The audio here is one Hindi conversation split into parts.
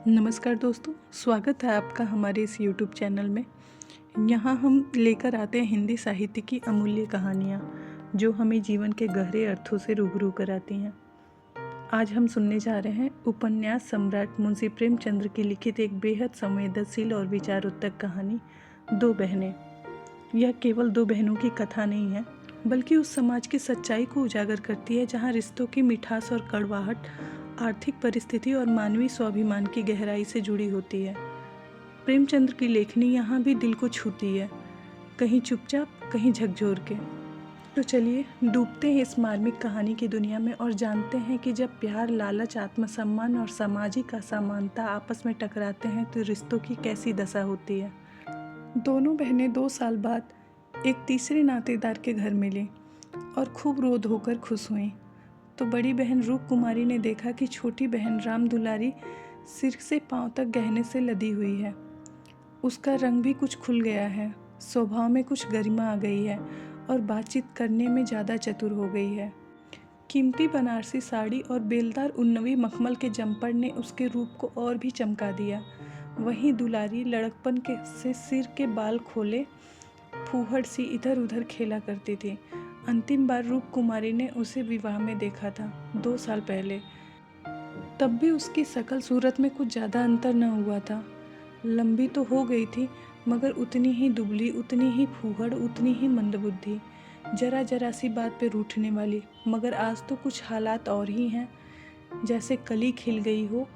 नमस्कार दोस्तों, स्वागत है आपका हमारे इस YouTube चैनल में। यहाँ हम लेकर आते हैं हिंदी साहित्य की अमूल्य कहानियाँ जो हमें जीवन के गहरे अर्थों से रूबरू कराती हैं। आज हम सुनने जा रहे हैं उपन्यास सम्राट मुंशी प्रेमचंद्र की लिखित एक बेहद संवेदनशील और विचारोत्तक कहानी दो बहनें। यह केवल दो बहनों की कथा नहीं है, बल्कि उस समाज की सच्चाई को उजागर करती है जहाँ रिश्तों की मिठास और कड़वाहट आर्थिक परिस्थिति और मानवीय स्वाभिमान की गहराई से जुड़ी होती है। प्रेमचंद्र की लेखनी यहाँ भी दिल को छूती है, कहीं चुपचाप, कहीं झकझोर के। तो चलिए डूबते हैं इस मार्मिक कहानी की दुनिया में और जानते हैं कि जब प्यार, लालच, आत्मसम्मान और सामाजिक असमानता आपस में टकराते हैं तो रिश्तों की कैसी दशा होती है। दोनों बहनें 2 साल बाद एक तीसरे नातेदार के घर मिलीं और खूब रो धोकर खुश हुईं। तो बड़ी बहन रूप कुमारी ने देखा कि छोटी बहन राम दुलारी सिर से पांव तक गहने से लदी हुई है। उसका रंग भी कुछ खुल गया है, स्वभाव में कुछ गरिमा आ गई है और बातचीत करने में ज़्यादा चतुर हो गई है। कीमती बनारसी साड़ी और बेलदार उन्नवी मखमल के जम्पर ने उसके रूप को और भी चमका दिया। वहीं दुलारी लड़कपन से सिर के बाल खोले फूहड़ सी इधर उधर खेला करती थी। अंतिम बार रूप कुमारी ने उसे विवाह में देखा था 2 साल पहले। तब भी उसकी शकल सूरत में कुछ ज़्यादा अंतर न हुआ था। लंबी तो हो गई थी, मगर उतनी ही दुबली, उतनी ही फूहड़, उतनी ही मंदबुद्धि, जरा जरा सी बात पे रूठने वाली। मगर आज तो कुछ हालात और ही हैं, जैसे कली खिल गई हो।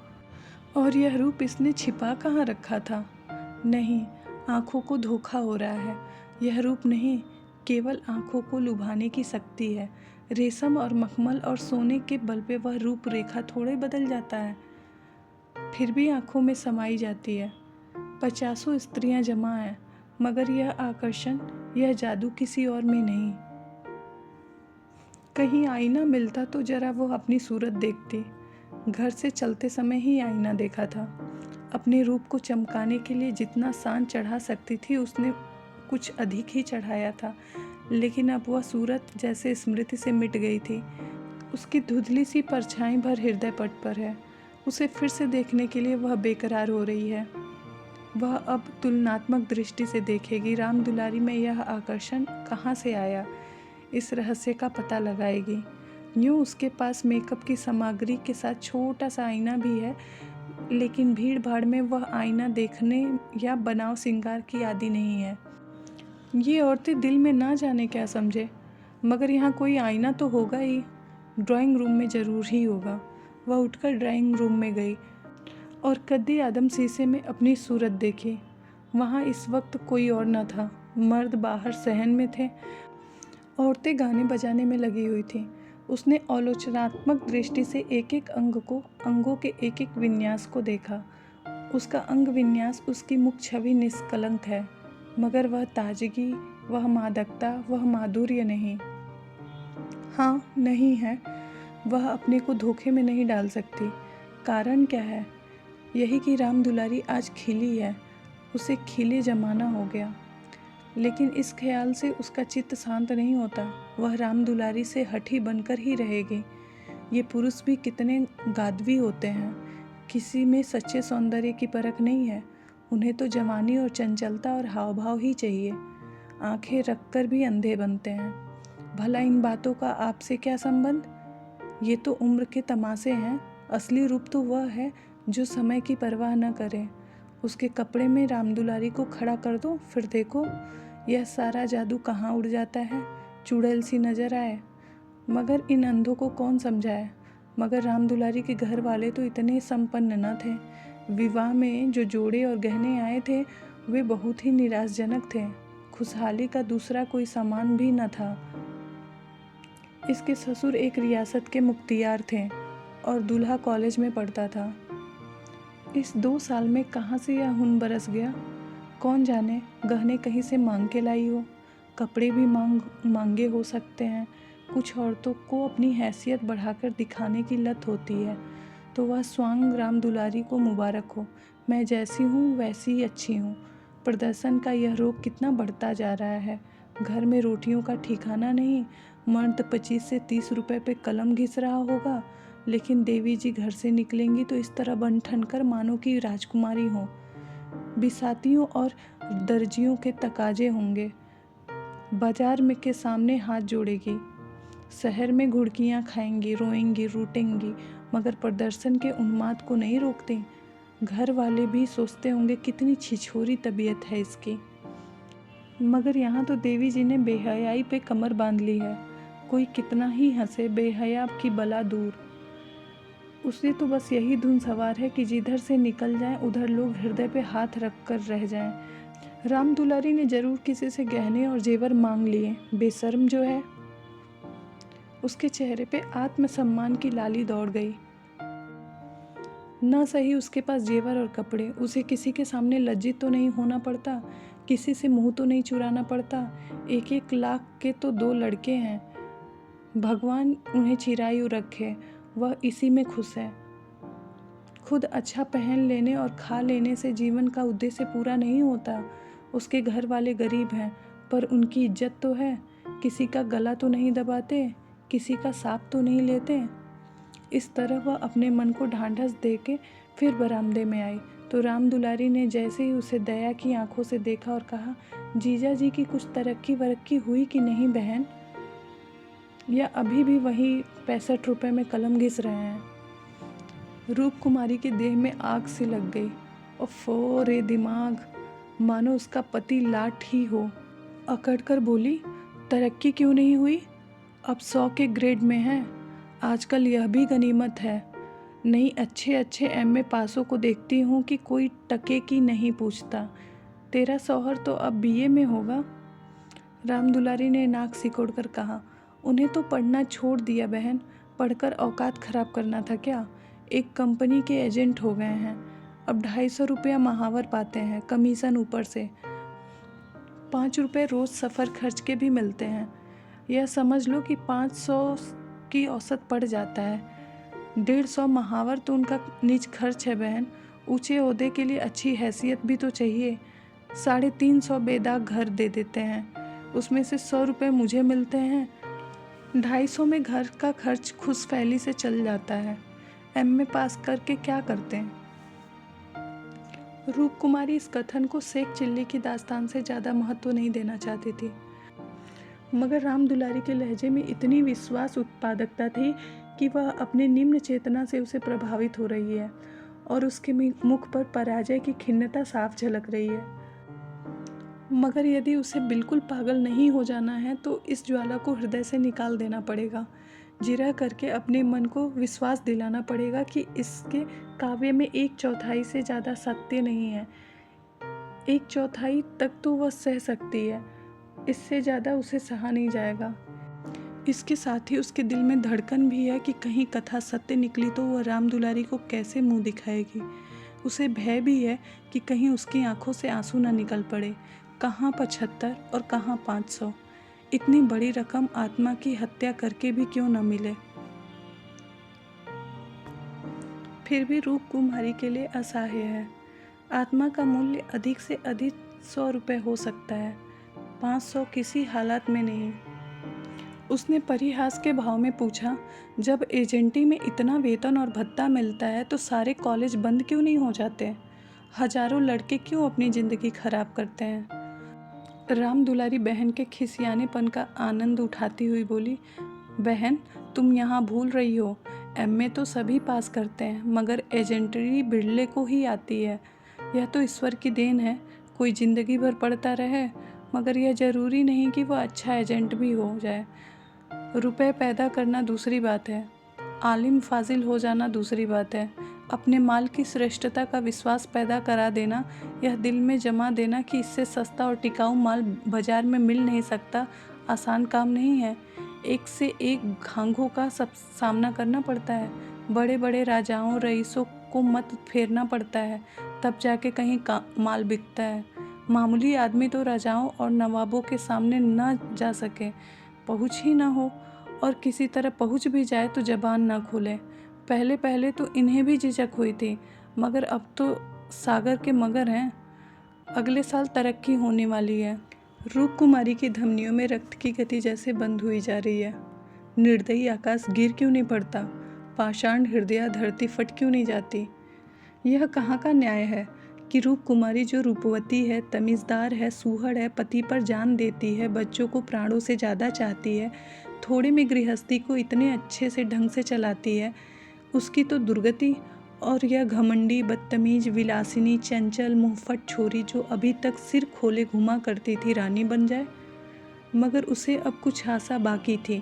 और यह रूप इसने छिपा कहाँ रखा था? नहीं, आँखों को धोखा हो रहा है। यह रूप नहीं, केवल आँखों को लुभाने की शक्ति है। रेशम और मखमल और सोने के बल पे वह रूप रेखा थोड़े बदल जाता है, फिर भी आँखों में समाई जाती है। 50 स्त्रियाँ जमा हैं, मगर यह आकर्षण, यह जादू किसी और में नहीं। कहीं आईना मिलता तो जरा वो अपनी सूरत देखती। घर से चलते समय ही आईना देखा था। अपने रूप को चमकाने के लिए जितना सान चढ़ा सकती थी उसने कुछ अधिक ही चढ़ाया था, लेकिन अब वह सूरत जैसे स्मृति से मिट गई थी। उसकी धुंधली सी परछाई भर हृदय पट पर है। उसे फिर से देखने के लिए वह बेकरार हो रही है। वह अब तुलनात्मक दृष्टि से देखेगी राम दुलारी में यह आकर्षण कहाँ से आया, इस रहस्य का पता लगाएगी। यूँ उसके पास मेकअप की सामग्री के साथ छोटा सा आईना भी है, लेकिन भीड़ भाड़ में वह आईना देखने या बनाव श्रृंगार की आदी नहीं है। ये औरतें दिल में ना जाने क्या समझे, मगर यहाँ कोई आईना तो होगा ही, ड्राइंग रूम में ज़रूर ही होगा। वह उठकर ड्राइंग रूम में गई और कद्दे आदम शीशे में अपनी सूरत देखी। वहाँ इस वक्त कोई और न था। मर्द बाहर सहन में थे, औरतें गाने बजाने में लगी हुई थीं। उसने आलोचनात्मक दृष्टि से एक एक अंगों के एक एक विन्यास को देखा। उसका अंग विन्यास, उसकी मुख छवि निष्कलंक है, मगर वह ताजगी, वह मादकता, वह माधुर्य नहीं। हाँ, नहीं है। वह अपने को धोखे में नहीं डाल सकती। कारण क्या है? यही कि राम दुलारी आज खिली है, उसे खिले जमाना हो गया। लेकिन इस ख्याल से उसका चित्त शांत नहीं होता। वह राम दुलारी से हठी बनकर ही रहेगी। ये पुरुष भी कितने गादवी होते हैं, किसी में सच्चे सौंदर्य की परख नहीं है। उन्हें तो जवानी और चंचलता और हाव भाव ही चाहिए। आंखें रखकर भी अंधे बनते हैं। भला इन बातों का आपसे क्या संबंध? ये तो उम्र के तमाशे हैं। असली रूप तो वह है जो समय की परवाह न करे। उसके कपड़े में राम दुलारी को खड़ा कर दो, फिर देखो यह सारा जादू कहाँ उड़ जाता है, चुड़ैल सी नजर आए। मगर इन अंधों को कौन समझाए? मगर राम दुलारी के घर वाले तो इतने संपन्न न थे। विवाह में जो जोड़े और गहने आए थे वे बहुत ही निराशजनक थे। खुशहाली का दूसरा कोई सामान भी न था। इसके ससुर एक रियासत के मुख्तियार थे और दूल्हा कॉलेज में पढ़ता था। इस 2 साल में कहाँ से यह खून बरस गया, कौन जाने। गहने कहीं से मांग के लाई हो, कपड़े भी मांगे हो सकते हैं। कुछ औरतों को अपनी हैसियत बढ़ाकर दिखाने की लत होती है, तो वह स्वांग राम दुलारी को मुबारक हो। मैं जैसी हूँ वैसी ही अच्छी हूँ। प्रदर्शन का यह रोग कितना बढ़ता जा रहा है। घर में रोटियों का ठिकाना नहीं। मर्द 25 से 30 रुपए पे कलम घिस रहा होगा, लेकिन देवी जी घर से निकलेंगी तो इस तरह बन ठन कर मानो कि राजकुमारी हों। बिसातियों और दर्जियों के तकाजे होंगे। बाजार में के सामने हाथ जोड़ेगी। शहर में घुड़कियाँ खाएंगी, रोएंगी, रूठेंगी, मगर प्रदर्शन के उन्माद को नहीं रोकती। घर वाले भी सोचते होंगे कितनी छिछोरी तबीयत है इसकी। मगर यहाँ तो देवी जी ने बेहयाई पे कमर बांध ली है। कोई कितना ही हंसे, बेहया की बला दूर। उसे तो बस यही धुन सवार है कि जिधर से निकल जाएं उधर लोग हृदय पे हाथ रख कर रह जाएं। राम दुलारी ने जरूर किसी से गहने और जेवर मांग लिए, बेशर्म जो है। उसके चेहरे पे आत्मसम्मान की लाली दौड़ गई। ना सही उसके पास जेवर और कपड़े, उसे किसी के सामने लज्जित तो नहीं होना पड़ता, किसी से मुंह तो नहीं चुराना पड़ता। 1-1 लाख के तो 2 लड़के हैं, भगवान उन्हें चिरायु रखे, वह इसी में खुश है। खुद अच्छा पहन लेने और खा लेने से जीवन का उद्देश्य पूरा नहीं होता। उसके घर वाले गरीब हैं, पर उनकी इज्जत तो है। किसी का गला तो नहीं दबाते, किसी का सांप तो नहीं लेते। इस तरह वह अपने मन को ढांढस दे के फिर बरामदे में आई तो राम दुलारी ने जैसे ही उसे दया की आंखों से देखा और कहा, जीजा जी की कुछ तरक्की वरक्की हुई कि नहीं बहन, या अभी भी वही 65 रुपए में कलम घिस रहे हैं। रूप कुमारी के देह में आग सी लग गई। ओफो रे दिमाग, मानो उसका पति लाट ही हो। अकड़ कर बोली, तरक्की क्यों नहीं हुई? अब 100 के ग्रेड में है। आजकल यह भी गनीमत है। नहीं, अच्छे अच्छे एमए पासों को देखती हूँ कि कोई टके की नहीं पूछता। तेरा शौहर तो अब बीए में होगा। राम दुलारी ने नाक सिकोड़ कर कहा, उन्हें तो पढ़ना छोड़ दिया बहन, पढ़कर औकात खराब करना था क्या? एक कंपनी के एजेंट हो गए हैं, अब 250 रुपया महावर पाते हैं, कमीशन ऊपर से। 5 रुपये रोज़ सफ़र खर्च के भी मिलते हैं। यह समझ लो कि 500 की औसत पड़ जाता है। 150 महावर तो उनका निज खर्च है बहन। ऊंचे ओहदे के लिए अच्छी हैसियत भी तो चाहिए। 350 बेदाग घर दे देते हैं, उसमें से 100 रुपये मुझे मिलते हैं। 250 में घर का खर्च खुशफैली से चल जाता है। एमए पास करके क्या करते हैं? रूप कुमारी इस कथन को शेख चिल्ली की दास्तान से ज़्यादा महत्व नहीं देना चाहती थी, मगर राम दुलारी के लहजे में इतनी विश्वास उत्पादकता थी कि वह अपने निम्न चेतना से उसे प्रभावित हो रही है और उसके मुख पर पराजय की खिन्नता साफ झलक रही है। मगर यदि उसे बिल्कुल पागल नहीं हो जाना है तो इस ज्वाला को हृदय से निकाल देना पड़ेगा। जिरह करके अपने मन को विश्वास दिलाना पड़ेगा कि इसके काव्य में 1/4 से ज़्यादा सत्य नहीं है। 1/4 तक तो वह सह सकती है, इससे ज़्यादा उसे सहा नहीं जाएगा। इसके साथ ही उसके दिल में धड़कन भी है कि कहीं कथा सत्य निकली तो वह राम दुलारी को कैसे मुंह दिखाएगी। उसे भय भी है कि कहीं उसकी आंखों से आंसू न निकल पड़े। कहाँ 75 और कहाँ 500, इतनी बड़ी रकम आत्मा की हत्या करके भी क्यों न मिले। फिर भी रूप कुमारी के लिए असह्य है। आत्मा का मूल्य अधिक से अधिक 100 रुपये हो सकता है, 500 किसी हालात में नहीं। उसने परिहास के भाव में पूछा, जब एजेंटी में इतना वेतन और भत्ता मिलता है तो सारे कॉलेज बंद क्यों नहीं हो जाते? हजारों लड़के क्यों अपनी ज़िंदगी खराब करते हैं? राम दुलारी बहन के खिसियानेपन का आनंद उठाती हुई बोली, बहन तुम यहाँ भूल रही हो, एमए तो सभी पास करते हैं, मगर एजेंटरी बिरले को ही आती है। यह तो ईश्वर की देन है, कोई ज़िंदगी भर पढ़ता रहे, मगर यह ज़रूरी नहीं कि वह अच्छा एजेंट भी हो जाए। रुपए पैदा करना दूसरी बात है, आलिम फाजिल हो जाना दूसरी बात है। अपने माल की श्रेष्ठता का विश्वास पैदा करा देना, यह दिल में जमा देना कि इससे सस्ता और टिकाऊ माल बाजार में मिल नहीं सकता, आसान काम नहीं है। एक से एक घांघों का सब सामना करना पड़ता है। बड़े बड़े राजाओं रईसों को मत फेरना पड़ता है, तब जाके कहीं माल बिकता है। मामूली आदमी तो राजाओं और नवाबों के सामने न जा सके, पहुँच ही ना हो, और किसी तरह पहुँच भी जाए तो जबान ना खोले। पहले पहले तो इन्हें भी झिझक हुई थी, मगर अब तो सागर के मगर हैं। अगले साल तरक्की होने वाली है। रूप कुमारी की धमनियों में रक्त की गति जैसे बंद हुई जा रही है। निर्दयी आकाश गिर क्यों नहीं पड़ता? पाषाण हृदया धरती फट क्यों नहीं जाती। यह कहाँ का न्याय है कि रूप कुमारी जो रूपवती है, तमीज़दार है, सूहड़ है, पति पर जान देती है, बच्चों को प्राणों से ज़्यादा चाहती है, थोड़े में गृहस्थी को इतने अच्छे से ढंग से चलाती है, उसकी तो दुर्गति। और यह घमंडी, बदतमीज, विलासिनी, चंचल, मुंहफट छोरी जो अभी तक सिर खोले घुमा करती थी, रानी बन जाए। मगर उसे अब कुछ आशा बाकी थी।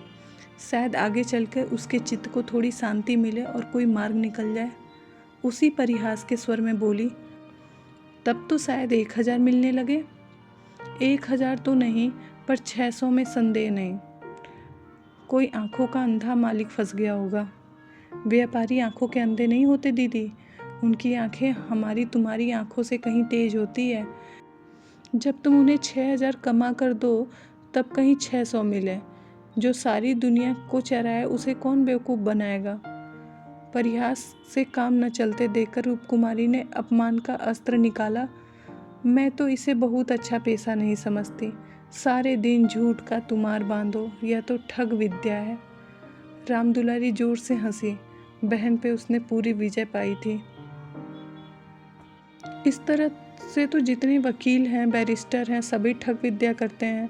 शायद आगे चलकर उसके चित्त को थोड़ी शांति मिले और कोई मार्ग निकल जाए। उसी परिहास के स्वर में बोली, तब तो शायद 1000 मिलने लगे। 1000 तो नहीं, पर 600 में संदेह नहीं। कोई आंखों का अंधा मालिक फंस गया होगा। व्यापारी आंखों के अंधे नहीं होते दीदी, उनकी आंखें हमारी तुम्हारी आंखों से कहीं तेज होती है। जब तुम उन्हें 6000 कमा कर दो तब कहीं 600 मिले। जो सारी दुनिया को चराए उसे कौन बेवकूफ़ बनाएगा। परिहास से काम न चलते देखकर रूपकुमारी ने अपमान का अस्त्र निकाला। मैं तो इसे बहुत अच्छा पेशा नहीं समझती। सारे दिन झूठ का तुमार बांधो, यह तो ठग विद्या है। रामदुलारी जोर से हंसी। बहन पे उसने पूरी विजय पाई थी। इस तरह से तो जितने वकील हैं, बैरिस्टर हैं, सभी ठग विद्या करते हैं।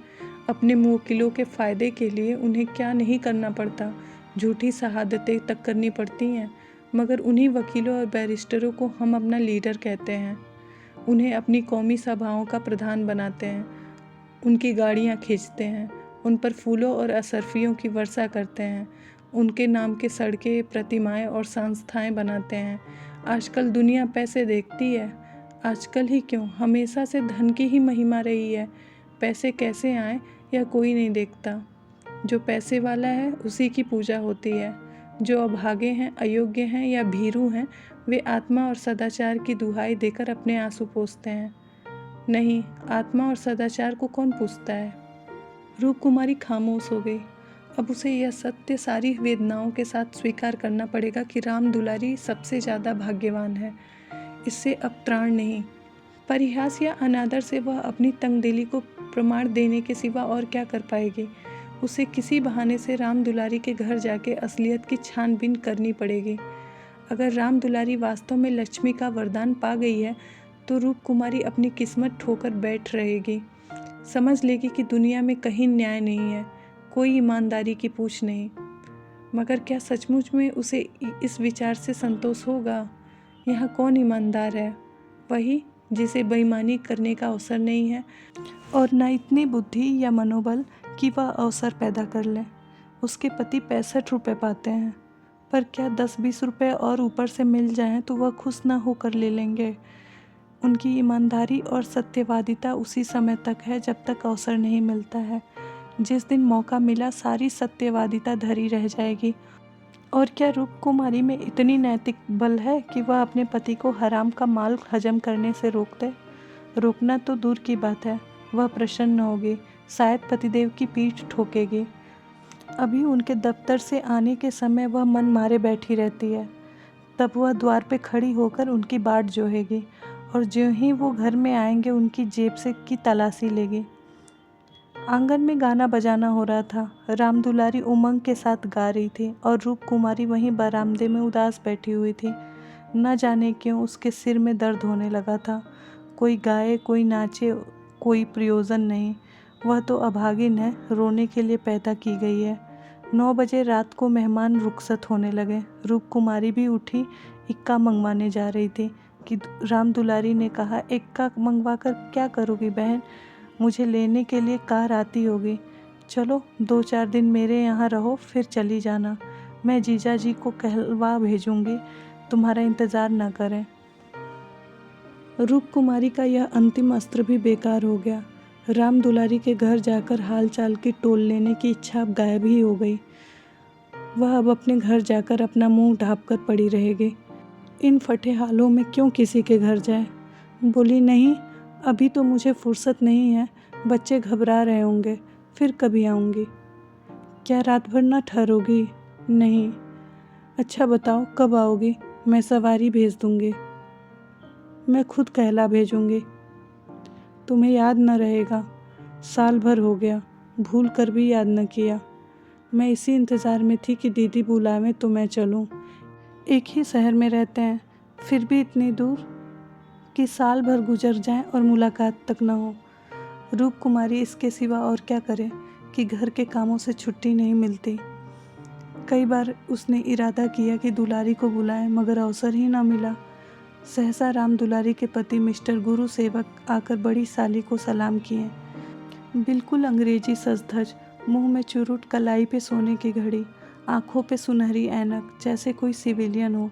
अपने मुवक्किलों के फ़ायदे के लिए उन्हें क्या नहीं करना पड़ता, झूठी शहादतें तक करनी पड़ती हैं। मगर उन्हीं वकीलों और बैरिस्टरों को हम अपना लीडर कहते हैं, उन्हें अपनी कौमी सभाओं का प्रधान बनाते हैं, उनकी गाड़ियाँ खींचते हैं, उन पर फूलों और असरफियों की वर्षा करते हैं, उनके नाम के सड़कें, प्रतिमाएं और संस्थाएं बनाते हैं। आजकल दुनिया पैसे देखती है। आजकल ही क्यों, हमेशा से धन की ही महिमा रही है। पैसे कैसे आए यह कोई नहीं देखता। जो पैसे वाला है उसी की पूजा होती है। जो अभागे हैं, अयोग्य हैं या भीरू हैं, वे आत्मा और सदाचार की दुहाई देकर अपने आंसू पोंछते हैं। नहीं, आत्मा और सदाचार को कौन पूछता है। रूपकुमारी खामोश हो गई। अब उसे यह सत्य सारी वेदनाओं के साथ स्वीकार करना पड़ेगा कि राम दुलारी सबसे ज़्यादा भाग्यवान है। इससे अब त्राण नहीं। परिहास या अनादर से वह अपनी तंगदिली को प्रमाण देने के सिवा और क्या कर पाएगी। उसे किसी बहाने से राम दुलारी के घर जाके असलियत की छानबीन करनी पड़ेगी। अगर राम दुलारी वास्तव में लक्ष्मी का वरदान पा गई है तो रूपकुमारी अपनी किस्मत ठोकर बैठ रहेगी। समझ लेगी कि दुनिया में कहीं न्याय नहीं है, कोई ईमानदारी की पूछ नहीं। मगर क्या सचमुच में उसे इस विचार से संतोष होगा। यहाँ कौन ईमानदार है? वही जिसे बेईमानी करने का अवसर नहीं है और न इतनी बुद्धि या मनोबल कि वह अवसर पैदा कर ले। उसके पति 65 रुपये पाते हैं, पर क्या 10-20 रुपये और ऊपर से मिल जाएं तो वह खुश न होकर ले लेंगे। उनकी ईमानदारी और सत्यवादिता उसी समय तक है जब तक अवसर नहीं मिलता है। जिस दिन मौका मिला सारी सत्यवादिता धरी रह जाएगी। और क्या रूपकुमारी में इतनी नैतिक बल है कि वह अपने पति को हराम का माल हजम करने से रोक दे। रोकना तो दूर की बात है, वह प्रसन्न होगी, शायद पतिदेव की पीठ ठोकेगी। अभी उनके दफ्तर से आने के समय वह मन मारे बैठी रहती है। तब वह द्वार पे खड़ी होकर उनकी बाट जोहेगी और ज्यों ही वो घर में आएंगे उनकी जेब से की तलाशी लेगी। आंगन में गाना बजाना हो रहा था। राम दुलारी उमंग के साथ गा रही थी और रूपकुमारी वहीं बरामदे में उदास बैठी हुई थी। न जाने क्यों उसके सिर में दर्द होने लगा था। कोई गाए, कोई नाचे, कोई प्रयोजन नहीं। वह तो अभागिन है, रोने के लिए पैदा की गई है। 9 बजे रात को मेहमान रुखसत होने लगे। रूपकुमारी भी उठी, इक्का मंगवाने जा रही थी कि राम दुलारी ने कहा, इक्का मंगवा कर क्या करोगी बहन, मुझे लेने के लिए कार आती होगी। चलो 2-4 दिन मेरे यहाँ रहो, फिर चली जाना। मैं जीजा जी को कहलवा भेजूंगी, तुम्हारा इंतज़ार न करें। रूपकुमारी का यह अंतिम अस्त्र भी बेकार हो गया। राम दुलारी के घर जाकर हाल चाल की टोल लेने की इच्छा अब गायब ही हो गई। वह अब अपने घर जाकर अपना मुंह ढाँप कर पड़ी रहेगी। इन फटे हालों में क्यों किसी के घर जाए। बोली, नहीं अभी तो मुझे फुर्सत नहीं है, बच्चे घबरा रहे होंगे, फिर कभी आऊँगी। क्या रात भर न ठहरोगी? नहीं। अच्छा बताओ कब आओगी, मैं सवारी भेज दूँगी। मैं खुद कहला भेजूँगी। तुम्हें याद न रहेगा, साल भर हो गया, भूल कर भी याद न किया। मैं इसी इंतज़ार में थी कि दीदी बुलावें तो मैं चलूँ। एक ही शहर में रहते हैं, फिर भी इतनी दूर कि साल भर गुजर जाए और मुलाकात तक न हो। रूप कुमारी इसके सिवा और क्या करे कि घर के कामों से छुट्टी नहीं मिलती। कई बार उसने इरादा किया कि दुलारी को बुलाए, मगर अवसर ही न मिला। सहसा राम दुलारी के पति मिस्टर गुरु सेवक आकर बड़ी साली को सलाम किए। बिल्कुल अंग्रेजी सज-धज, मुंह में चुरुट, कलाई पे सोने की घड़ी, आंखों पे सुनहरी ऐनक, जैसे कोई सिविलियन हो।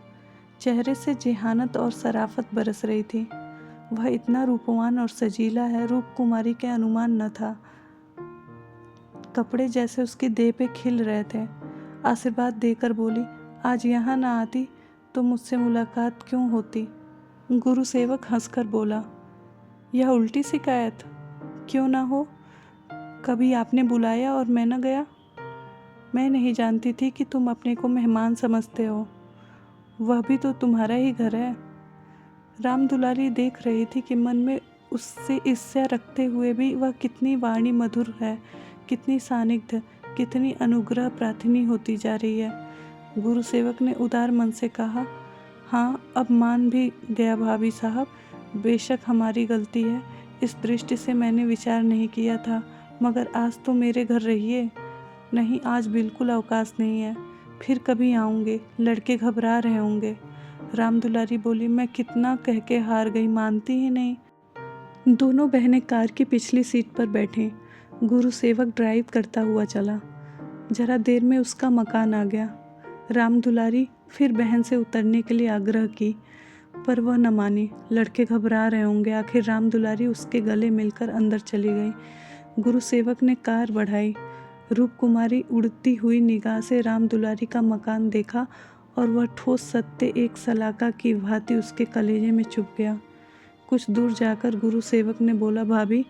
चेहरे से जेहानत और सराफत बरस रही थी। वह इतना रूपवान और सजीला है, रूप कुमारी के अनुमान न था। कपड़े जैसे उसकी देह पे खिल रहे थे। आशीर्वाद देकर बोली, आज यहाँ ना आती तो मुझसे मुलाकात क्यों होती। गुरु सेवक हंसकर बोला, यह उल्टी शिकायत क्यों ना हो। कभी आपने बुलाया और मैं न गया। मैं नहीं जानती थी कि तुम अपने को मेहमान समझते हो। वह भी तो तुम्हारा ही घर है। राम दुलारी देख रही थी कि मन में उससे ईर्ष्या रखते हुए भी वह कितनी वाणी मधुर है, कितनी सानिध्य, कितनी अनुग्रह प्रार्थनी होती जा रही है। गुरु सेवक ने उदार मन से कहा, हाँ अब मान भी गया भाभी साहब, बेशक हमारी गलती है। इस दृष्टि से मैंने विचार नहीं किया था, मगर आज तो मेरे घर रहिए। नहीं, आज बिल्कुल अवकाश नहीं है, फिर कभी आऊँगे। लड़के घबरा रहे होंगे। राम दुलारी बोली, मैं कितना कह के हार गई, मानती ही नहीं। दोनों बहनें कार की पिछली सीट पर बैठीं। गुरु सेवक ड्राइव करता हुआ चला। जरा देर में उसका मकान आ गया। राम दुलारी फिर बहन से उतरने के लिए आग्रह की, पर वह न मानी। लड़के घबरा रहे होंगे, आखिर राम दुलारी उसके गले मिलकर अंदर चली गई। गुरु सेवक ने कार बढ़ाई। रूप कुमारी उड़ती हुई निगाह से राम दुलारी का मकान देखा और वह ठोस सत्य एक सलाखा की भांति उसके कलेजे में चुभ गया। कुछ दूर जाकर गुरु सेवक ने बोला, भाभी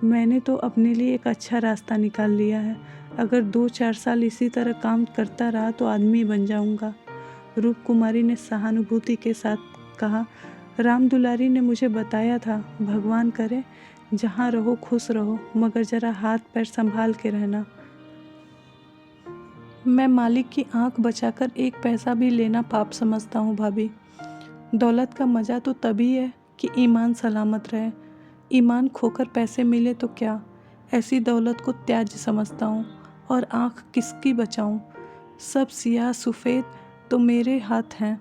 मैंने तो अपने लिए एक अच्छा रास्ता निकाल लिया है। अगर 2-4 साल इसी तरह काम करता रहा तो आदमी बन जाऊंगा। रूप कुमारी ने सहानुभूति के साथ कहा, राम दुलारी ने मुझे बताया था, भगवान करे जहाँ रहो खुश रहो, मगर जरा हाथ पैर संभाल के रहना। मैं मालिक की आंख बचाकर एक पैसा भी लेना पाप समझता हूँ भाभी। दौलत का मज़ा तो तभी है कि ईमान सलामत रहे। ईमान खोकर पैसे मिले तो क्या, ऐसी दौलत को त्याज्य समझता हूँ। और आंख किसकी बचाऊँ, सब सियाह सफ़ेद तो मेरे हाथ हैं।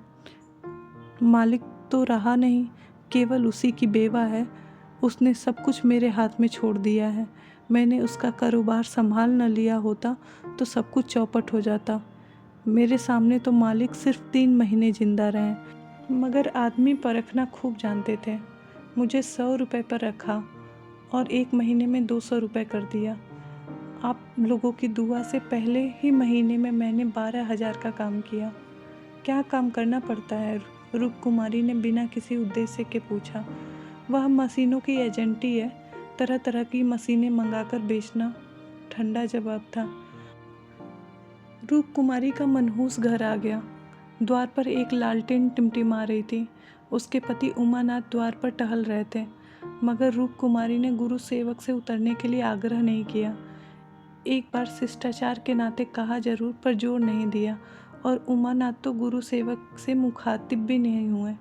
मालिक तो रहा नहीं, केवल उसी की बेवा है। उसने सब कुछ मेरे हाथ में छोड़ दिया है। मैंने उसका कारोबार संभाल न लिया होता तो सब कुछ चौपट हो जाता। मेरे सामने तो मालिक सिर्फ 3 महीने जिंदा रहे, मगर आदमी परखना खूब जानते थे। मुझे 100 रुपये पर रखा और 1 महीने में 200 रुपये कर दिया। आप लोगों की दुआ से पहले ही महीने में मैंने 12,000 का काम किया। क्या काम करना पड़ता है, रूप कुमारी ने बिना किसी उद्देश्य के पूछा। वह मशीनों की एजेंटी है, तरह तरह की मशीनें मंगाकर बेचना, ठंडा जवाब था। रूप कुमारी का मनहूस घर आ गया। द्वार पर एक लालटेन टिमटिमा रही थी। उसके पति उमानाथ द्वार पर टहल रहे थे, मगर रूप कुमारी ने गुरु सेवक से उतरने के लिए आग्रह नहीं किया। एक बार शिष्टाचार के नाते कहा जरूर, पर जोर नहीं दिया, और उमानाथ तो गुरु सेवक से मुखातिब भी नहीं हुए।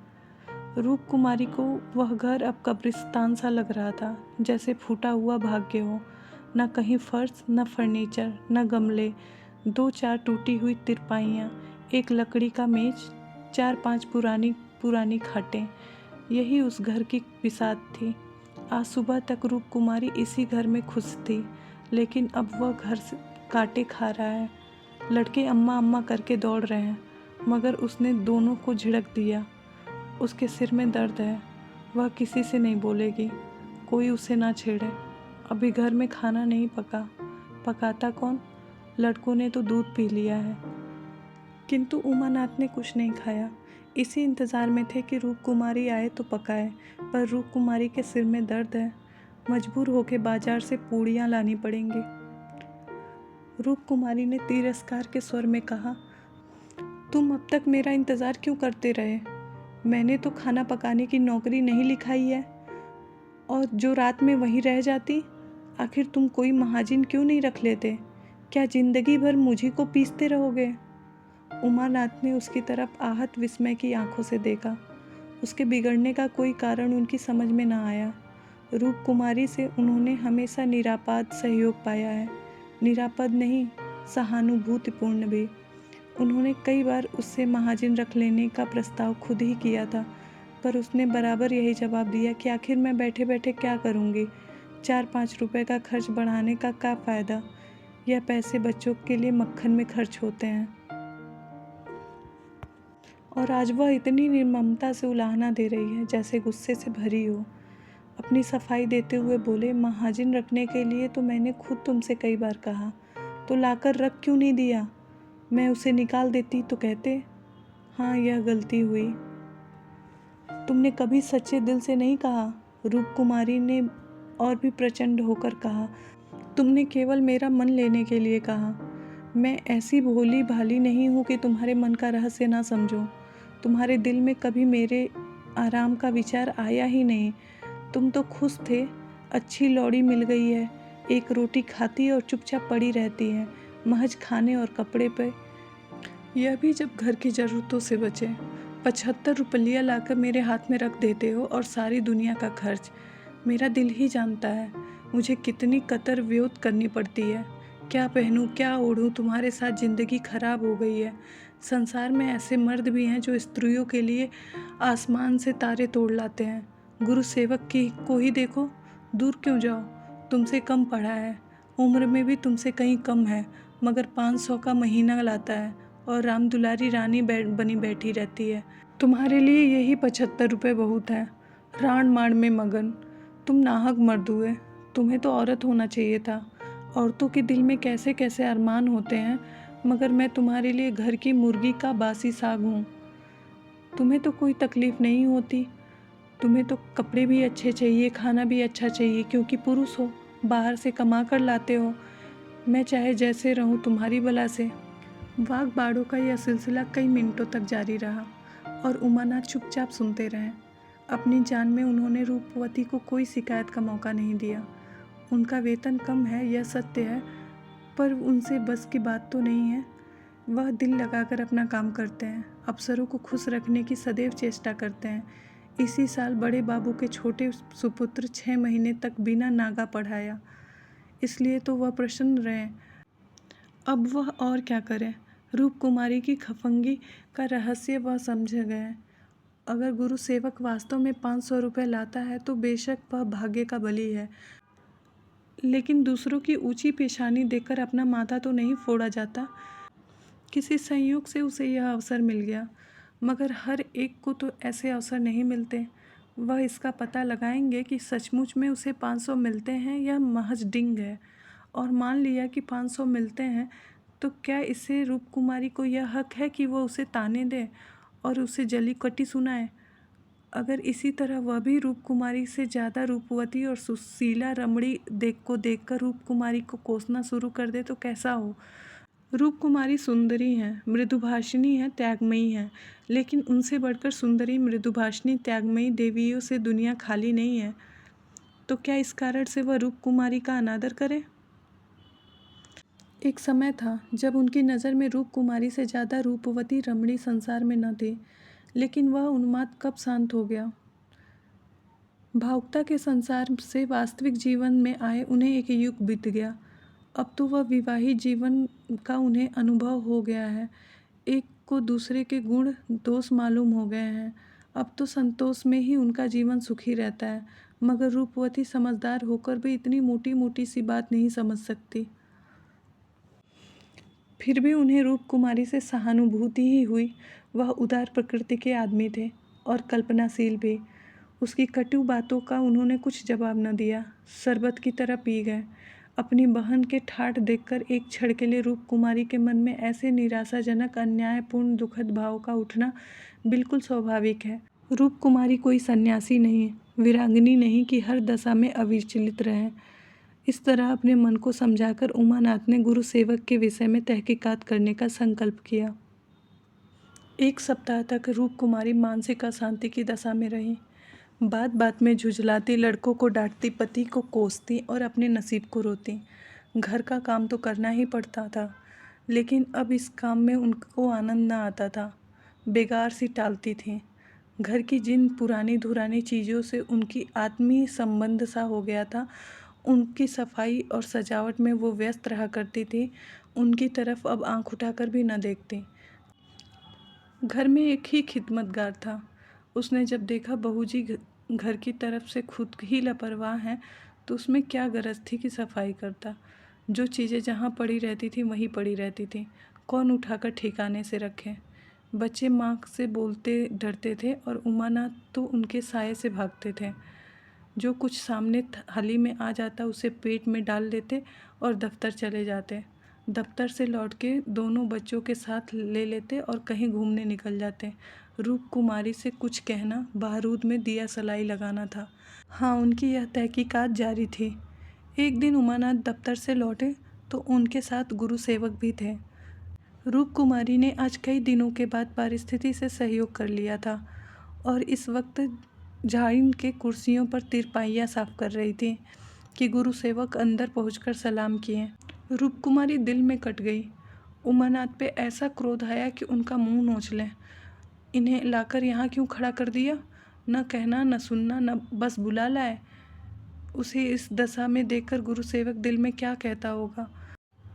रूप कुमारी को वह घर अब कब्रिस्तान सा लग रहा था, जैसे फूटा हुआ भाग्य हो। न कहीं फर्श, न फर्नीचर, न गमले, 2-4 टूटी हुई तिरपाइयाँ, एक लकड़ी का मेज, 4-5 पुरानी पुरानी खाटें, यही उस घर की बिसात थी। आज सुबह तक रूप कुमारी इसी घर में खुश थी, लेकिन अब वह घर से कांटे खा रहा है। लड़के अम्मा अम्मा करके दौड़ रहे हैं, मगर उसने दोनों को झिड़क दिया। उसके सिर में दर्द है, वह किसी से नहीं बोलेगी, कोई उसे ना छेड़े। अभी घर में खाना नहीं पका, पकाता कौन, लड़कों ने तो दूध पी लिया है। किंतु उमानाथ ने कुछ नहीं खाया। इसी इंतज़ार में थे कि रूप कुमारी आए तो पकाए, पर रूप कुमारी के सिर में दर्द है, मजबूर होकर बाजार से पूड़ियाँ लानी पड़ेंगी। रूप कुमारी ने तिरस्कार के स्वर में कहा, तुम अब तक मेरा इंतज़ार क्यों करते रहे। मैंने तो खाना पकाने की नौकरी नहीं लिखाई है, और जो रात में वहीं रह जाती। आखिर तुम कोई महाजिन क्यों नहीं रख लेते। क्या ज़िंदगी भर मुझी को पीसते रहोगे। उमानाथ ने उसकी तरफ आहत विस्मय की आंखों से देखा। उसके बिगड़ने का कोई कारण उनकी समझ में न आया। रूप कुमारी से उन्होंने हमेशा निरापाद सहयोग पाया है, निरापद नहीं, सहानुभूतिपूर्ण भी। उन्होंने कई बार उससे महाजन रख लेने का प्रस्ताव खुद ही किया था, पर उसने बराबर यही जवाब दिया कि आखिर मैं बैठे बैठे क्या करूँगी, 4-5 रुपए का खर्च बढ़ाने का क्या फ़ायदा, यह पैसे बच्चों के लिए मक्खन में खर्च होते हैं। और आज वह इतनी निर्ममता से उलाहना दे रही है जैसे गुस्से से भरी हो। अपनी सफाई देते हुए बोले, महाजन रखने के लिए तो मैंने खुद तुमसे कई बार कहा, तो लाकर रख क्यों नहीं दिया? मैं उसे निकाल देती तो कहते, हाँ यह गलती हुई। तुमने कभी सच्चे दिल से नहीं कहा, रूप कुमारी ने और भी प्रचंड होकर कहा। तुमने केवल मेरा मन लेने के लिए कहा। मैं ऐसी भोली भाली नहीं हूँ कि तुम्हारे मन का रहस्य ना समझो। तुम्हारे दिल में कभी मेरे आराम का विचार आया ही नहीं। तुम तो खुश थे, अच्छी लौड़ी मिल गई है, एक रोटी खाती और चुपचाप पड़ी रहती है, महज खाने और कपड़े पे, यह भी जब घर की ज़रूरतों से बचे। 75 रुपया लाकर मेरे हाथ में रख देते हो और सारी दुनिया का खर्च। मेरा दिल ही जानता है मुझे कितनी कतर व्योत करनी पड़ती है। क्या पहनूं क्या ओढ़ूं, तुम्हारे साथ ज़िंदगी खराब हो गई है। संसार में ऐसे मर्द भी हैं जो स्त्रियों के लिए आसमान से तारे तोड़ लाते हैं। गुरु सेवक की को ही देखो, दूर क्यों जाओ, तुमसे कम पढ़ा है, उम्र में भी तुमसे कहीं कम है, मगर 500 का महीना लाता है और राम दुलारी रानी बनी बैठी रहती है। तुम्हारे लिए यही 75 रुपये बहुत है। राण माण में मगन, तुम नाहक मर्द हुए, तुम्हें तो औरत होना चाहिए था। औरतों के दिल में कैसे कैसे अरमान होते हैं, मगर मैं तुम्हारे लिए घर की मुर्गी का बासी साग हूँ। तुम्हें तो कोई तकलीफ़ नहीं होती, तुम्हें तो कपड़े भी अच्छे चाहिए, खाना भी अच्छा चाहिए, क्योंकि पुरुष हो, बाहर से कमा कर लाते हो। मैं चाहे जैसे रहूं तुम्हारी बला से। वाग बाड़ों का यह सिलसिला कई मिनटों तक जारी रहा और उमानाथ चुपचाप सुनते रहे। अपनी जान में उन्होंने रूपवती को कोई शिकायत का मौका नहीं दिया। उनका वेतन कम है, यह सत्य है, पर उनसे बस की बात तो नहीं है। वह दिल लगाकर अपना काम करते हैं, अफसरों को खुश रखने की सदैव चेष्टा करते हैं। इसी साल बड़े बाबू के छोटे सुपुत्र 6 महीने तक बिना नागा पढ़ाया, इसलिए तो वह प्रसन्न रहे। अब वह और क्या करें। रूप कुमारी की खफंगी का रहस्य वह समझ गए। अगर गुरु सेवक वास्तव में 500 रुपये लाता है तो बेशक वह भाग्य का बली है, लेकिन दूसरों की ऊंची पेशानी देखकर अपना माथा तो नहीं फोड़ा जाता। किसी संयोग से उसे यह अवसर मिल गया, मगर हर एक को तो ऐसे अवसर नहीं मिलते। वह इसका पता लगाएंगे कि सचमुच में उसे 500 मिलते हैं या महज डिंग है। और मान लिया कि 500 मिलते हैं, तो क्या इससे रूप कुमारी को यह हक है कि वह उसे ताने दे और उसे जली कटी सुनाए? अगर इसी तरह वह भी रूप कुमारी से ज़्यादा रूपवती और सुशीला रमणी देखकर रूप कुमारी को कोसना शुरू कर दे तो कैसा हो? रूप कुमारी सुंदरी हैं, मृदुभाषिणी हैं, त्यागमयी हैं, लेकिन उनसे बढ़कर सुंदरी, मृदुभाषिणी, त्यागमयी देवियों से दुनिया खाली नहीं है। तो क्या इस कारण से वह रूप कुमारी का अनादर करे? एक समय था जब उनकी नज़र में रूप कुमारी से ज़्यादा रूपवती रमणी संसार में न थी, लेकिन वह उन्माद कब शांत हो गया। भावुकता के संसार से वास्तविक जीवन में आए उन्हें एक युग बीत गया। अब तो वह विवाहित जीवन का उन्हें अनुभव हो गया है। एक को दूसरे के गुण दोष मालूम हो गए हैं। अब तो संतोष में ही उनका जीवन सुखी रहता है, मगर रूपवती समझदार होकर भी इतनी मोटी मोटी सी बात नहीं समझ सकती। फिर भी उन्हें रूप कुमारी से सहानुभूति ही हुई। वह उदार प्रकृति के आदमी थे और कल्पनाशील भी। उसकी कटु बातों का उन्होंने कुछ जवाब न दिया, शरबत की तरह पी गए। अपनी बहन के ठाठ देखकर एक क्षण के लिए रूप कुमारी के मन में ऐसे निराशाजनक, अन्यायपूर्ण, दुखद भाव का उठना बिल्कुल स्वाभाविक है। रूप कुमारी कोई सन्यासी नहीं, वीरांगनी नहीं कि हर दशा में अविचलित रहें। इस तरह अपने मन को समझाकर उमानाथ ने गुरु सेवक के विषय में तहकीकात करने का संकल्प किया। 1 सप्ताह तक रूप कुमारी मानसिक अशांति की दशा में रही। बात बात में झुंझलाती, लड़कों को डांटती, पति को कोसती और अपने नसीब को रोती। घर का काम तो करना ही पड़ता था। लेकिन अब इस काम में उनको आनंद ना आता था। बेकार सी टालती थी। घर की जिन पुरानी धुरानी चीज़ों से उनकी आत्मीय संबंध सा हो गया था, उनकी सफाई और सजावट में वो व्यस्त रहा करती थी, उनकी तरफ अब आंख उठाकर भी न देखती। घर में एक ही खिदमतगार था। उसने जब देखा बहू जी घर की तरफ से खुद ही लापरवाह हैं, तो उसमें क्या गरज थी कि सफाई करता। जो चीज़ें जहाँ पड़ी रहती थी वहीं पड़ी रहती थी, कौन उठाकर ठिकाने से रखे। बच्चे माँ से बोलते डरते थे और उमानाथ तो उनके साये से भागते थे। जो कुछ सामने थाली में आ जाता उसे पेट में डाल लेते और दफ्तर चले जाते। दफ्तर से लौट के दोनों बच्चों के साथ ले लेते और कहीं घूमने निकल जाते। रूप कुमारी से कुछ कहना बारूद में दिया सलाई लगाना था। हाँ, उनकी यह तहकीकात जारी थी। एक दिन उमानाथ दफ्तर से लौटे तो उनके साथ गुरु सेवक भी थे। रूप कुमारी ने आज कई दिनों के बाद परिस्थिति से सहयोग कर लिया था और इस वक्त झाड़िन के कुर्सियों पर तिरपाइयाँ साफ कर रही थी कि गुरु सेवक अंदर पहुंचकर सलाम किए। रूप कुमारी दिल में कट गई। उमानाथ पे ऐसा क्रोध आया कि उनका मुंह नोच लें। इन्हें लाकर यहाँ क्यों खड़ा कर दिया? न कहना न सुनना, न बस बुला लाए। उसे इस दशा में देखकर गुरु सेवक दिल में क्या कहता होगा।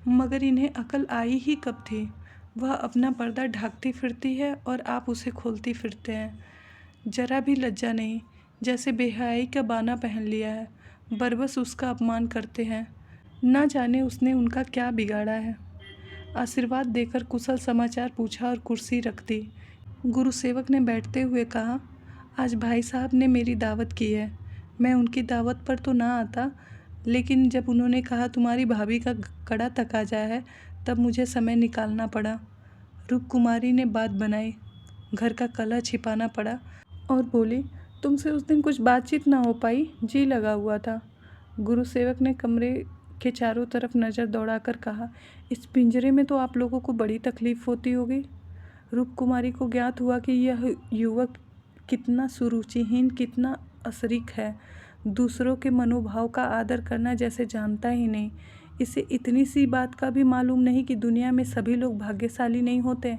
मगर इन्हें अकल आई ही कब थी? वह अपना पर्दा ढांकती फिरती है और आप उसे खोलती फिरते हैं। जरा भी लज्जा नहीं, जैसे बेहयाई का बाना पहन लिया है। बरबस उसका अपमान करते हैं। ना जाने उसने उनका क्या बिगाड़ा है। आशीर्वाद देकर कुशल समाचार पूछा और कुर्सी रख दी। गुरु सेवक ने बैठते हुए कहा, आज भाई साहब ने मेरी दावत की है। मैं उनकी दावत पर तो ना आता, लेकिन जब उन्होंने कहा तुम्हारी भाभी का कड़ा तकाजा है, तब मुझे समय निकालना पड़ा। रूप कुमारी ने बात बनाई। घर का कलह छिपाना पड़ा और बोली, तुमसे उस दिन कुछ बातचीत ना हो पाई, जी लगा हुआ था। गुरु सेवक ने कमरे के चारों तरफ नज़र दौड़ाकर कहा, इस पिंजरे में तो आप लोगों को बड़ी तकलीफ होती होगी। रूप कुमारी को ज्ञात हुआ कि यह युवक कितना सुरुचिहीन, कितना अशरीक है। दूसरों के मनोभाव का आदर करना जैसे जानता ही नहीं। इसे इतनी सी बात का भी मालूम नहीं कि दुनिया में सभी लोग भाग्यशाली नहीं होते।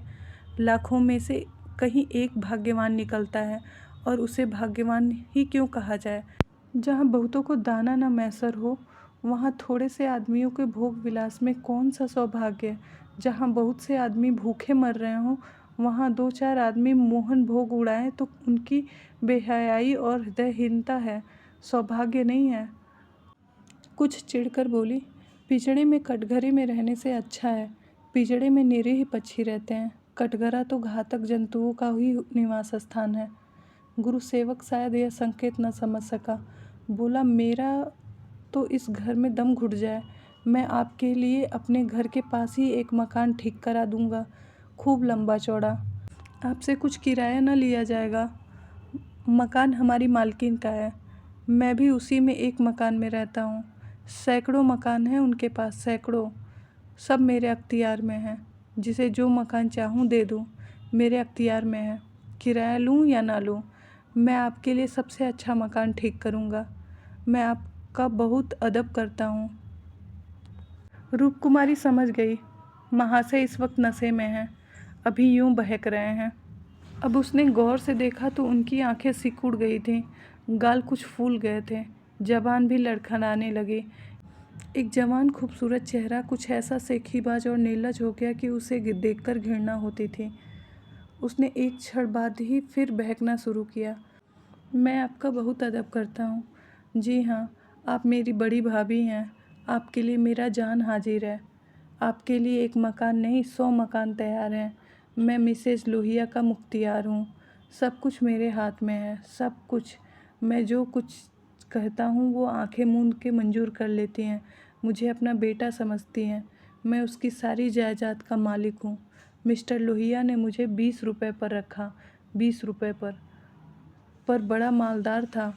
लाखों में से कहीं एक भाग्यवान निकलता है, और उसे भाग्यवान ही क्यों कहा जाए। जहाँ बहुतों को दाना न मैसर हो, वहाँ थोड़े से आदमियों के भोग विलास में कौन सा सौभाग्य। जहाँ बहुत से आदमी भूखे मर रहे हों, वहाँ दो चार आदमी मोहन भोग उड़ाएं तो उनकी बेहयाई और हृदयहीनता है, सौभाग्य नहीं है। कुछ चिढ़कर बोली, पिंजड़े में कटघरे में रहने से अच्छा है। पिंजड़े में निरीह पक्षी रहते हैं, कटघरा तो घातक जंतुओं का ही निवास स्थान है। गुरु सेवक शायद यह संकेत न समझ सका। बोला, मेरा तो इस घर में दम घुट जाए। मैं आपके लिए अपने घर के पास ही एक मकान ठीक करा दूंगा, खूब लंबा चौड़ा। आपसे कुछ किराया न लिया जाएगा। मकान हमारी मालकिन का है। मैं भी उसी में एक मकान में रहता हूँ। सैकड़ों मकान हैं उनके पास, सैकड़ों। सब मेरे अख्तियार में हैं। जिसे जो मकान चाहूँ दे दूँ, मेरे अख्तियार में है। किराया लूँ या ना लूँ, मैं आपके लिए सबसे अच्छा मकान ठीक करूँगा। मैं आपका बहुत अदब करता हूँ। रूप कुमारी समझ गई, महाशय इस वक्त नशे में हैं, अभी यूं बहक रहे हैं। अब उसने गौर से देखा तो उनकी आंखें सिकुड़ गई थीं, गाल कुछ फूल गए थे, जबान भी लड़खड़ाने लगी। एक जवान खूबसूरत चेहरा कुछ ऐसा सेखीबाज और निर्लज हो गया कि उसे देखकर घृणा होती थी। उसने एक क्षण बाद ही फिर बहकना शुरू किया। मैं आपका बहुत अदब करता हूँ। जी हाँ, आप मेरी बड़ी भाभी हैं। आपके लिए मेरा जान हाजिर है। आपके लिए एक मकान नहीं, 100 मकान तैयार हैं। मैं मिसेज लोहिया का मुख्तियार हूँ। सब कुछ मेरे हाथ में है, सब कुछ। मैं जो कुछ कहता हूँ वो आंखें मूंद के मंजूर कर लेती हैं। मुझे अपना बेटा समझती हैं। मैं उसकी सारी जायदाद का मालिक हूँ। मिस्टर लोहिया ने मुझे 20 रुपये पर रखा, 20 रुपये पर बड़ा मालदार था।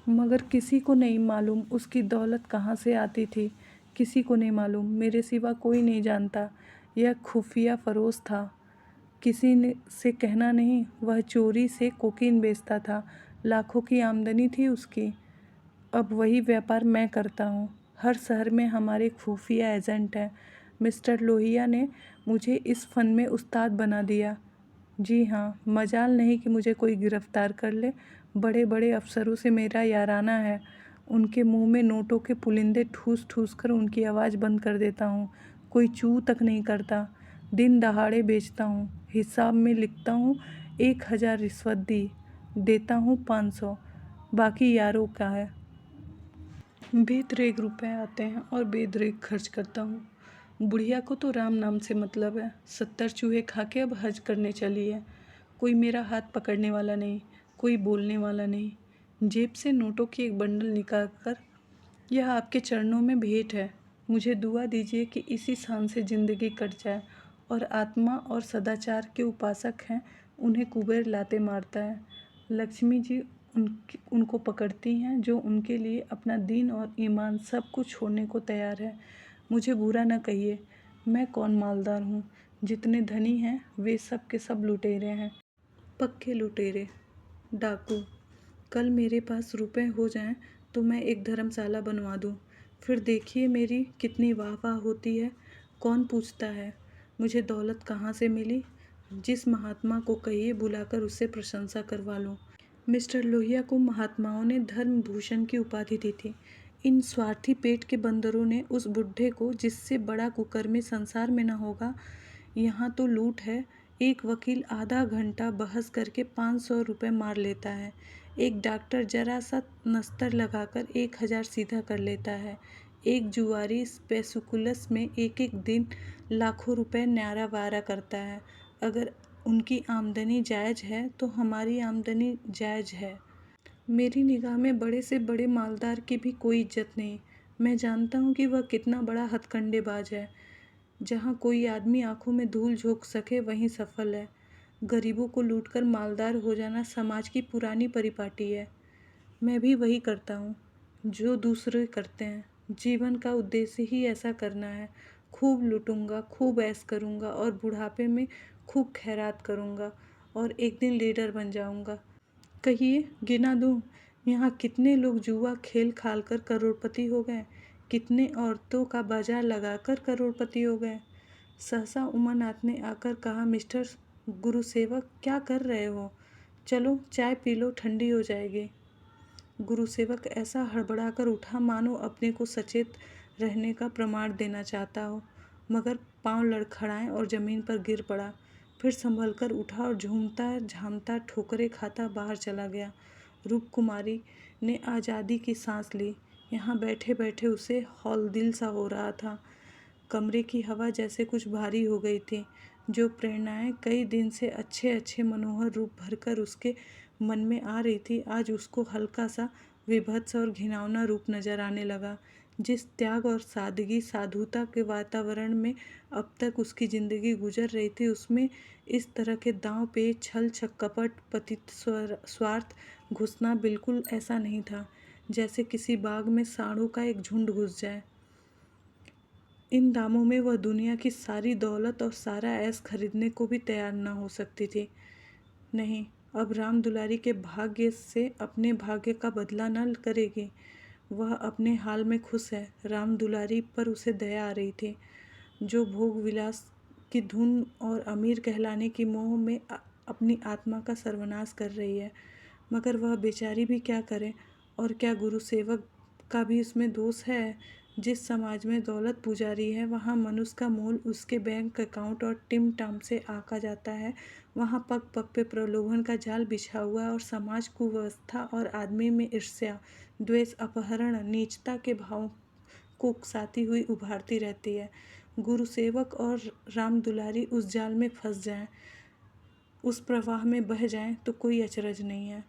मगर किसी को नहीं मालूम उसकी दौलत कहाँ से आती थी। किसी को नहीं मालूम, मेरे सिवा कोई नहीं जानता। यह खुफिया फरोश था। किसी ने से कहना नहीं, वह चोरी से कोकीन बेचता था। लाखों की आमदनी थी उसकी। अब वही व्यापार मैं करता हूँ। हर शहर में हमारे खुफिया एजेंट हैं। मिस्टर लोहिया ने मुझे इस फन में उस्ताद बना दिया। जी हाँ, मजाल नहीं कि मुझे कोई गिरफ्तार कर ले। बड़े बड़े अफसरों से मेरा याराना है। उनके मुंह में नोटों के पुलिंदे ठूस ठूस कर उनकी आवाज़ बंद कर देता हूँ। कोई चू तक नहीं करता। दिन दहाड़े बेचता हूँ। हिसाब में लिखता हूँ 1000 रिश्वत दी, देता हूँ 500, बाकी यारों का है। बेदरेग रुपए आते हैं और बेदरेग खर्च करता हूँ। बुढ़िया को तो राम नाम से मतलब है। 70 चूहे खा के अब हज करने चली है। कोई मेरा हाथ पकड़ने वाला नहीं, कोई बोलने वाला नहीं। जेब से नोटों की एक बंडल निकाल कर, यह आपके चरणों में भेंट है। मुझे दुआ दीजिए कि इसी शान से ज़िंदगी कट जाए। और आत्मा और सदाचार के उपासक हैं, उन्हें कुबेर लाते मारता है। लक्ष्मी जी उनको पकड़ती हैं जो उनके लिए अपना दीन और ईमान सब कुछ छोड़ने को तैयार है। मुझे बुरा न कहिए, मैं कौन मालदार हूँ। जितने धनी हैं वे सब के सब लुटेरे हैं, पक्के लुटेरे, डाकू। कल मेरे पास रुपए हो जाएं तो मैं एक धर्मशाला बनवा दूं। फिर देखिए मेरी कितनी वाह वाह होती है। कौन पूछता है मुझे दौलत कहाँ से मिली। जिस महात्मा को कहिए बुलाकर उससे प्रशंसा करवा लूं। मिस्टर लोहिया को महात्माओं ने धर्म भूषण की उपाधि दी थी। इन स्वार्थी पेट के बंदरों ने उस बुड्ढे को, जिससे बड़ा कुकर्मी संसार में न होगा। यहाँ तो लूट है। एक वकील आधा घंटा बहस करके 500 रुपये मार लेता है। एक डॉक्टर जरा सा नस्तर लगाकर 1000 सीधा कर लेता है। एक जुआरी स्पेसुकुलस में एक एक दिन लाखों रुपए न्यारा वारा करता है। अगर उनकी आमदनी जायज़ है तो हमारी आमदनी जायज़ है। मेरी निगाह में बड़े से बड़े मालदार की भी कोई इज्जत नहीं। मैं जानता हूँ कि वह कितना बड़ा हथकंडेबाज है। जहाँ कोई आदमी आंखों में धूल झोंक सके वहीं सफल है। गरीबों को लूटकर मालदार हो जाना समाज की पुरानी परिपाटी है। मैं भी वही करता हूँ जो दूसरे करते हैं। जीवन का उद्देश्य ही ऐसा करना है। खूब लूटूंगा, खूब ऐश करूँगा और बुढ़ापे में खूब खैरात करूँगा और एक दिन लीडर बन जाऊँगा। कहिए, गिना दूँ यहाँ कितने लोग जुआ खेल खाल कर करोड़पति हो गए, कितने औरतों का बाजार लगाकर करोड़पति हो गए। सहसा उमानाथ ने आकर कहा, मिस्टर गुरुसेवक क्या कर रहे हो। चलो चाय पी लो, ठंडी हो जाएगी। गुरुसेवक ऐसा हड़बड़ाकर उठा मानो अपने को सचेत रहने का प्रमाण देना चाहता हो, मगर पांव लड़खड़ाए और ज़मीन पर गिर पड़ा। फिर संभल कर उठा और झूमता झामता ठोकरे खाता बाहर चला गया। रूप कुमारी ने आज़ादी की सांस ली। यहाँ बैठे बैठे उसे हौलदिल सा हो रहा था। कमरे की हवा जैसे कुछ भारी हो गई थी। जो प्रेरणाएं कई दिन से अच्छे अच्छे मनोहर रूप भरकर उसके मन में आ रही थी, आज उसको हल्का सा विभत्स और घिनौना रूप नजर आने लगा। जिस त्याग और सादगी साधुता के वातावरण में अब तक उसकी ज़िंदगी गुजर रही थी, उसमें इस तरह के दांव पे छल कपट पतित स्वार्थ घुसना बिल्कुल ऐसा नहीं था जैसे किसी बाग में सांडों का एक झुंड घुस जाए। इन दामों में वह दुनिया की सारी दौलत और सारा ऐश खरीदने को भी तैयार न हो सकती थी। नहीं, अब राम दुलारी के भाग्य से अपने भाग्य का बदला न करेगी। वह अपने हाल में खुश है। राम दुलारी पर उसे दया आ रही थी, जो भोग विलास की धुन और अमीर कहलाने की मोह में अपनी आत्मा का सर्वनाश कर रही है। मगर वह बेचारी भी क्या करे। और क्या गुरु सेवक का भी उसमें दोष है। जिस समाज में दौलत पुजारी है, वहाँ मनुष्य का मोल उसके बैंक अकाउंट और टिम टाम से आका जाता है। वहाँ पग पग पे प्रलोभन का जाल बिछा हुआ है और समाज कुव्यवस्था और आदमी में ईर्ष्या, द्वेष, अपहरण, नीचता के भाव को उकसाती हुई उभारती रहती है। गुरु सेवक और राम दुलारी उस जाल में फंस जाएं, उस प्रवाह में बह जाएं तो कोई अचरज नहीं है।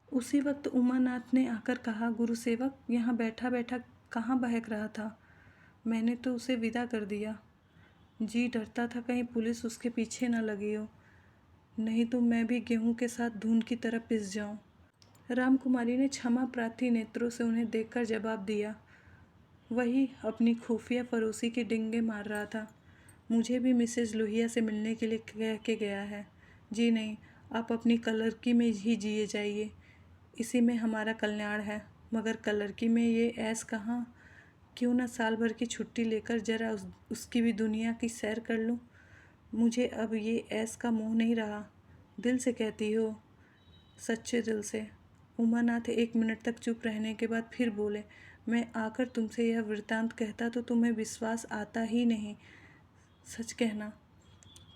उसी वक्त उमानाथ ने आकर कहा, गुरुसेवक यहाँ बैठा बैठा कहाँ बहक रहा था। मैंने तो उसे विदा कर दिया। जी डरता था कहीं पुलिस उसके पीछे न लगी हो, नहीं तो मैं भी गेहूं के साथ धुन की तरह पिस जाऊं। रामकुमारी ने क्षमा प्रार्थी नेत्रों से उन्हें देखकर जवाब दिया। वही अपनी खुफिया फरोसी के डिंगे मार रहा था। मुझे भी मिसेज लोहिया से मिलने के लिए कह के गया है। जी नहीं, आप अपनी कलरकी में ही जिए जाइए, इसी में हमारा कल्याण है। मगर कलरकी में ये ऐस कहाँ क्यों ना साल भर की छुट्टी लेकर जरा उसकी भी दुनिया की सैर कर लूँ। मुझे अब ये ऐश का मोह नहीं रहा। दिल से कहती हो, सच्चे दिल से। उमानाथ 1 मिनट तक चुप रहने के बाद फिर बोले, मैं आकर तुमसे यह वृत्तांत कहता तो तुम्हें विश्वास आता ही नहीं। सच कहना।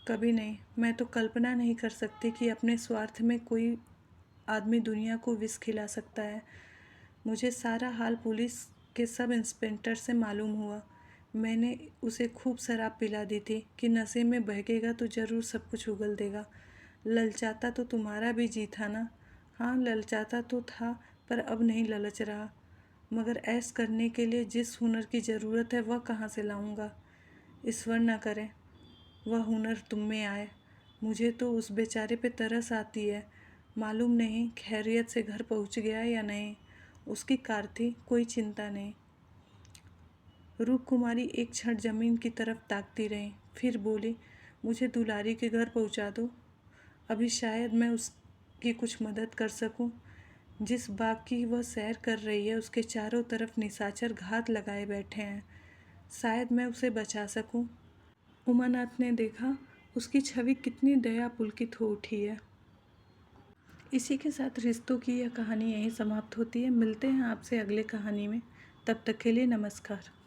कभी नहीं। मैं तो कल्पना नहीं कर सकती कि अपने स्वार्थ में कोई आदमी दुनिया को विष खिला सकता है। मुझे सारा हाल पुलिस के सब इंस्पेक्टर से मालूम हुआ। मैंने उसे खूब शराब पिला दी थी कि नशे में बहकेगा तो ज़रूर सब कुछ उगल देगा। ललचाता तो तुम्हारा भी जी था ना। हाँ, ललचाता तो था, पर अब नहीं ललच रहा। मगर ऐश करने के लिए जिस हुनर की ज़रूरत है वह कहाँ से लाऊंगा। ईश्वर न करे वह हुनर तुम में आए। मुझे तो उस बेचारे पे तरस आती है। मालूम नहीं खैरियत से घर पहुंच गया या नहीं। उसकी कार थी, कोई चिंता नहीं। रूप कुमारी एक क्षण जमीन की तरफ ताकती रही, फिर बोली, मुझे दुलारी के घर पहुंचा दो। अभी शायद मैं उसकी कुछ मदद कर सकूं। जिस बाग की वह सैर कर रही है उसके चारों तरफ निशाचर घात लगाए बैठे हैं। शायद मैं उसे बचा सकूं। उमानाथ ने देखा उसकी छवि कितनी दया पुलकित हो उठी है। इसी के साथ रिश्तों की यह कहानी यहीं समाप्त होती है। मिलते हैं आपसे अगले कहानी में। तब तक के लिए नमस्कार।